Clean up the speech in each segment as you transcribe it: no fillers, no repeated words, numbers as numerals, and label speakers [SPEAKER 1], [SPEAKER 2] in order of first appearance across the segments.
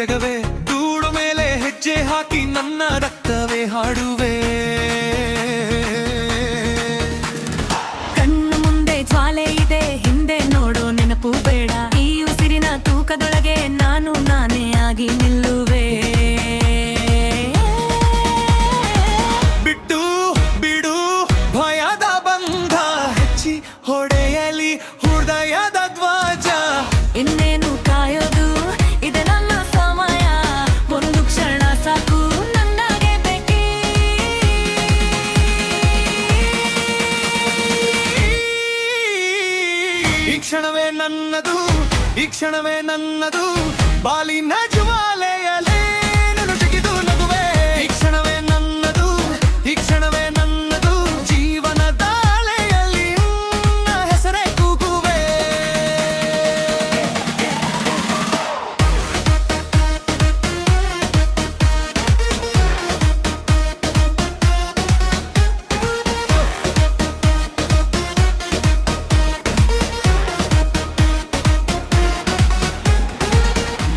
[SPEAKER 1] ಜಗವೇ ಧೂಳು ಮೇಲೆ ಹೆಜ್ಜೆ ಹಾಕಿ ನನ್ನ ರಕ್ತವೇ ಹಾಡುವೆ.
[SPEAKER 2] ಕಣ್ಣು ಮುಂದೆ ಜ್ವಾಲೆ ಇದೆ, ಹಿಂದೆ ನೋಡೋ ನೆನಪು ಬೇಡ. ಈ ಉಸಿರಿನ ತೂಕದೊಳಗೆ ನಾನು ನಾನೇ ಆಗಿ ನಿಲ್ಲುವೆ.
[SPEAKER 1] ಬಿಟ್ಟು ಬಿಡು ಭಯದ ಬಂಧ, ಹೆಚ್ಚಿ ಹೊಡೆಯಲಿ ಹೃದಯದ ಧ್ವಜ.
[SPEAKER 2] ಇನ್ನೇನು ಕಾಯೋದು, ಇದೆ ನನ್ನ ಸಮಯ. ಒಂದು ಕ್ಷಣ ಸಾಕು ನನ್ನಗೆ ಬೇಕಿ.
[SPEAKER 1] ಈ ಕ್ಷಣವೇ ನನ್ನದು, ಈ ಕ್ಷಣವೇ ನನ್ನದು, ಬಾಲಿನ ಜ್ವಾಲೆಯಲೇ ನಾನು ಜಿಗಿದು ನಗುವೆ. ಈ ಕ್ಷಣವೇ ನನ್ನದು, ಈ ಕ್ಷಣವೇ ನನ್ನದು, ಜೀವನದ ಅಲೆಯಲ್ಲಿ ನಿನ್ನ ಹೆಸರೇ ಕೂಗುವೆ.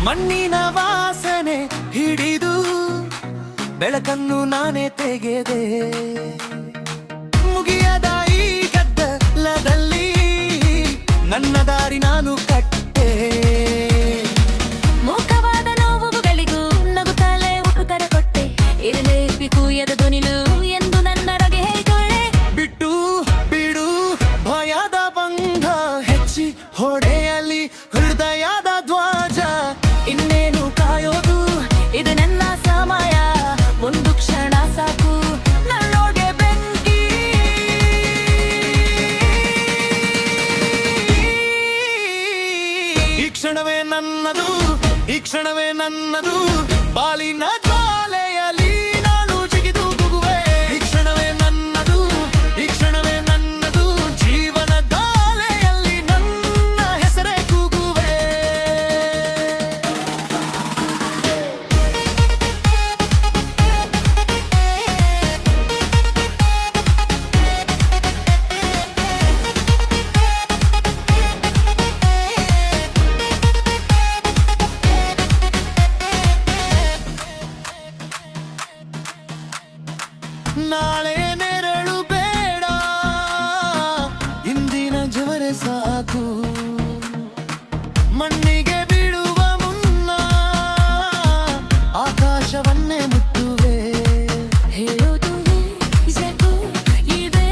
[SPEAKER 1] ಮಣ್ಣಿನ ವಾಸನೆ ಹಿಡಿದು ಬೆಳಕನ್ನು ನಾನೇ ತೆಗೆದೆ. ಮುಗಿಯದ ಈ ಗದ್ದಲದಲ್ಲಿ ನನ್ನ ದಾರಿ ನಾನು ಕಟ್ಟೆ.
[SPEAKER 2] ಮೂಕವಾದ ನೋವುಗಳಿಗೂ ನಗುತ್ತಲೇ ಉತ್ತರ ಕೊಟ್ಟೆ. ಇರಲೇಬೇಕು ಎದ ಧ್ವನಿಲು ಎಂದು ನನ್ನೊಳಗೆ ಹೇಳಿಕೊಳ್ಳೆ.
[SPEAKER 1] ಬಿಟ್ಟು ಬಿಡು ಭಯದ ಬಂಧ, ಹೆಚ್ಚಿ ಹೊಡೆಯಲಿ ಹೃದಯದ ಧ್ವಜ.
[SPEAKER 2] ಇನ್ನೇನು ಕಾಯೋದು, ಇದು ನನ್ನ ಸಮಯ. ಒಂದು ಕ್ಷಣ ಸಾಕು ನನ್ನೊಳಗೆ ಬೆಂಕಿ.
[SPEAKER 1] ಈ ಕ್ಷಣವೇ ನನ್ನದು, ಈ ಕ್ಷಣವೇ ನನ್ನದು, ಬಾಲಿನ ಜ್ವಾಲೆಯಲ್ಲಿ ನಾನು ಜಿಗಿದು ಕೂಗುವೆ. ಈ ಕ್ಷಣವೇ ನನ್ನದು, ಈ ಕ್ಷಣವೇ ನನ್ನದು, ಜೀವನದ ಅಲೆಯಲ್ಲಿ ನನ್ನ ಹೆಸರೇ ಕೂಗುವೆ. ನಾಳೆ ನೆರಳು ಬೇಡ, ಇಂದಿನ ಜವರೆ ಸಾಕು. ಮಣ್ಣಿಗೆ ಬೀಳುವ ಮುನ್ನ ಆಕಾಶವನ್ನೇ ಮುಟ್ಟುವೆ.
[SPEAKER 2] ಹೇಳೋದು ನಿಜಕ್ಕೂ ಇದೆ,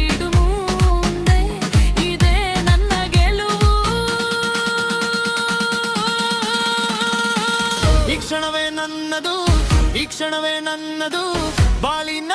[SPEAKER 2] ಇದು ಮುಂದೆ ಇದೆ ನನ್ನ ಗೆಲುವು.
[SPEAKER 1] ಈ ಕ್ಷಣವೇ ನನ್ನದು, ಈ ಕ್ಷಣವೇ ನನ್ನದು, ಬಾಲಿನ